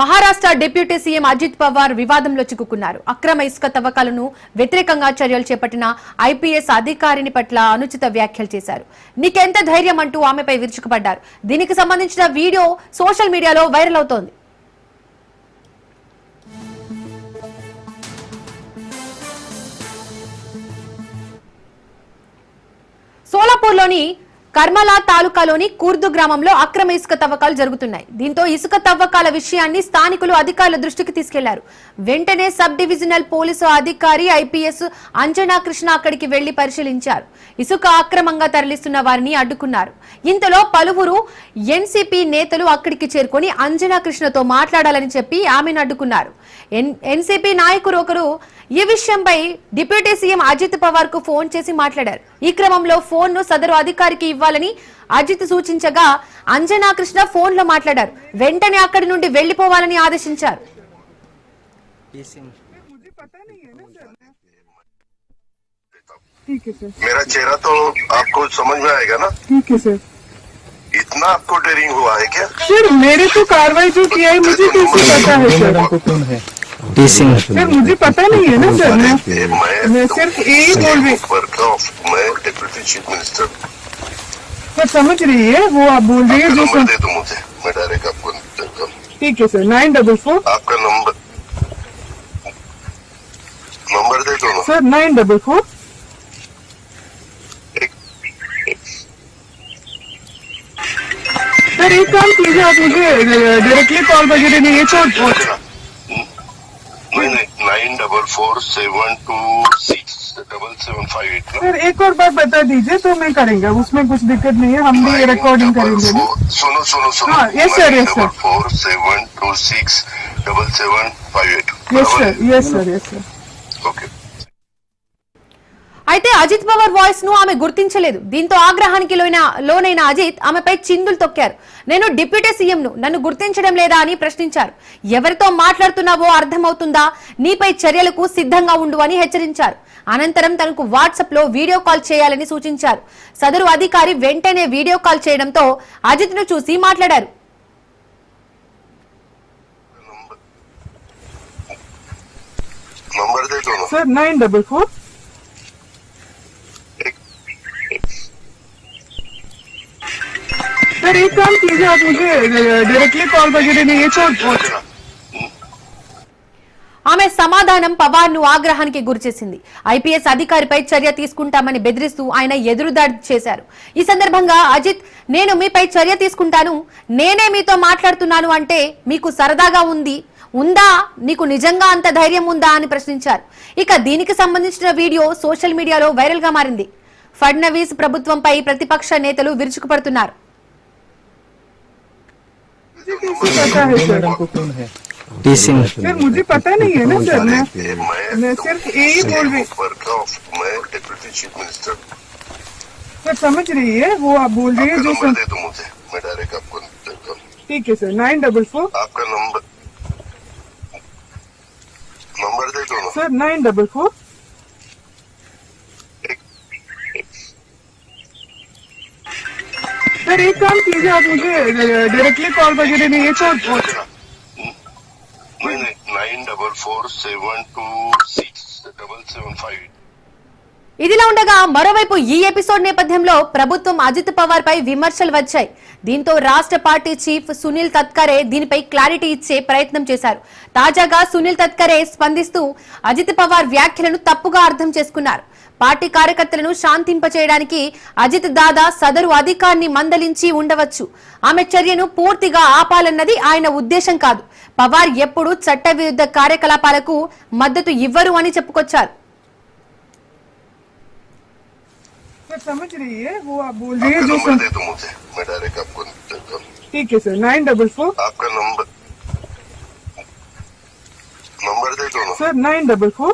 Maharashtra deputy CM Ajit Pawar వివాదంలో చిక్కుకున్నారు. అక్రమ ఇసుక తవ్వకాలను వ్యతిరేకంగా చర్యలు చేపట్టిన ఐపీఎస్ అధికారిని పట్ల అనుచిత వ్యాఖ్యలు చేశారు. నీకెంత ధైర్యం అంటూ ఆమెపై విరుచుకుపడ్డారు. దీనికి సంబంధించిన వీడియో సోషల్ మీడియాలో వైరల్ అవుతోంది. సోలాపూర్లోని కర్మలా తాలూకాలోని కుర్దు గ్రామంలో అక్రమ ఇసుక తవ్వకాలు జరుగుతున్నాయి. దీంతో ఇసుక తవ్వకాల విషయాన్ని స్థానికులు అధికారుల దృష్టికి తీసుకెళ్లారు. వెంటనే సబ్ డివిజనల్ పోలీసు అధికారి ఐపీఎస్ అంజనా కృష్ణ అక్కడికి వెళ్లి పరిశీలించారు. ఇసుక అక్రమంగా తరలిస్తున్న వారిని అడ్డుకున్నారు. ఇంతలో పలువురు ఎన్సీపీ నేతలు అక్కడికి చేరుకొని అంజనా కృష్ణతో మాట్లాడాలని చెప్పి ఆమెను అడ్డుకున్నారు. ఎన్సీపీ నాయకుడు ఒకరు ఈ విషయంపై డిప్యూటీ సీఎం అజిత్ పవార్ కు ఫోన్ చేసి మాట్లాడారు. ఈ క్రమంలో ఫోన్ ను సదరు అధికారికి ఇవ్వాలని అజిత్ సూచించగా అంజనా కృష్ణ ఫోన్ లో మాట్లాడారు. వెంటనే అక్కడి నుండి వెళ్లిపోవాలని ఆదేశించారు. मेरा चेहरा तो आपको समझ में आएगा ना? ठीक है सर। इतना आपको डेयरिंग हुआ है क्या? सर मेरे तो कार्रवाई जो किया है मुझे कैसे पता है सर? कौन है? सर मुझे पता नहीं है ना सर। मैं सिर्फ यही बोल रही। मैं डिप्यूटी चीफ मिनिस्टर सर समझ रही है वो आप बोल रही है जो नंबर दे दो मुझे, मैं डायरेक्ट आपको देता हूं। ठीक है सर 944 आपका नंबर दे दो ना सर 944 सर एक काम कीजिए आप मुझे डायरेक्टली कॉल वगैरह नहीं है तो 9447267758 सर एक और बात बता दीजिए तो मैं करेंगे, उसमें कुछ दिक्कत नहीं है, हम भी रिकॉर्डिंग करेंगे। सुनो हाँ yes sir yes sir 47267758 yes sir yes sir yes sir okay. అయితే అజిత్ పవార్ వాయిస్ ను ఆమె గుర్తించలేదు. దీంతో ఆగ్రహానికి లోనైన అజిత్ ఆమెపై చిందులు తొక్కారు. నేను డిప్యూటీ సీఎం ను, నన్ను గుర్తించడం లేదా అని ప్రశ్నించారు. ఎవరితో మాట్లాడుతున్నావో అర్థమవుతుందా? నీపై చర్యలకు సిద్ధంగా ఉండు అని హెచ్చరించారు. అనంతరం తనకు వాట్సాప్ లో వీడియో కాల్ చేయాలని సూచించారు. సదరు అధికారి వెంటనే వీడియో కాల్ చేయడంతో అజిత్ ను చూసి మాట్లాడారు. सर 944 सर एक काम कीजिए आप मुझे डायरेक्टली कॉल वगैरह नहीं है तो ఆమె సమాధానం పవార్ ను ఆగ్రహానికి గురిచేసింది. ఐపీఎస్ అధికారిపై చర్య తీసుకుంటామని బెదిరిస్తూ ఆయన ఎదురుదాడి చేశారు. ఈ సందర్భంగా అజిత్, నేను మీపై చర్య తీసుకుంటాను, నేనే మీతో మాట్లాడుతున్నాను అంటే మీకు సరదాగా ఉందా? నీకు నిజంగా అంత ధైర్యం ఉందా అని ప్రశ్నించారు. ఇక దీనికి సంబంధించిన వీడియో సోషల్ మీడియాలో వైరల్ గా మారింది. ఫడ్నవీస్ ప్రభుత్వంపై ప్రతిపక్ష నేతలు విరుచుకుపడుతున్నారు. सर मुझे पता नहीं है ना सर। मैं सिर्फ यही बोल रही। मैं डिप्यूटी चीफ मिनिस्टर सर समझ रही है वो आप बोल रही है जो नंबर दे दो मुझे, मैं डायरेक्ट आपको देता हूं। ठीक है सर 944 आपका नंबर दे दो ना सर 944 सर एक काम कीजिए आप मुझे डायरेक्टली कॉल वगैरह नहीं है तो 9447267758 ఇదిలా ఉండగా మరోవైపు ఈ ఎపిసోడ్ నేపథ్యంలో ప్రభుత్వం అజిత్ పవార్ పై విమర్శలు వచ్చాయి. దీంతో రాష్ట్ర పార్టీ చీఫ్ సునీల్ తత్కరే దీనిపై క్లారిటీ ఇచ్చే ప్రయత్నం చేశారు. తాజాగా సునీల్ తత్కరే స్పందిస్తూ అజిత్ పవార్ వ్యాఖ్యలను తప్పుగా అర్థం చేసుకున్నారు. పార్టీ కార్యకర్తలను శాంతింపచేయడానికి అజిత్ దాదా సదరు అధికారిని మందలించి ఉండవచ్చు. ఆమె చర్యను పూర్తిగా ఆపాలన్నది ఆయన ఉద్దేశం కాదు. పవార్ ఎప్పుడూ చట్టవిరుద్ధ కార్యకలాపాలకు మద్దతు ఇవ్వరు అని చెప్పుకొచ్చారు. समझ रही है वो आप बोल रही है जो नंबर दे दो मुझे, मैं डायरेक्ट आपको देता हूं। ठीक है सर 944 आपका नंबर दे दो ना सर 944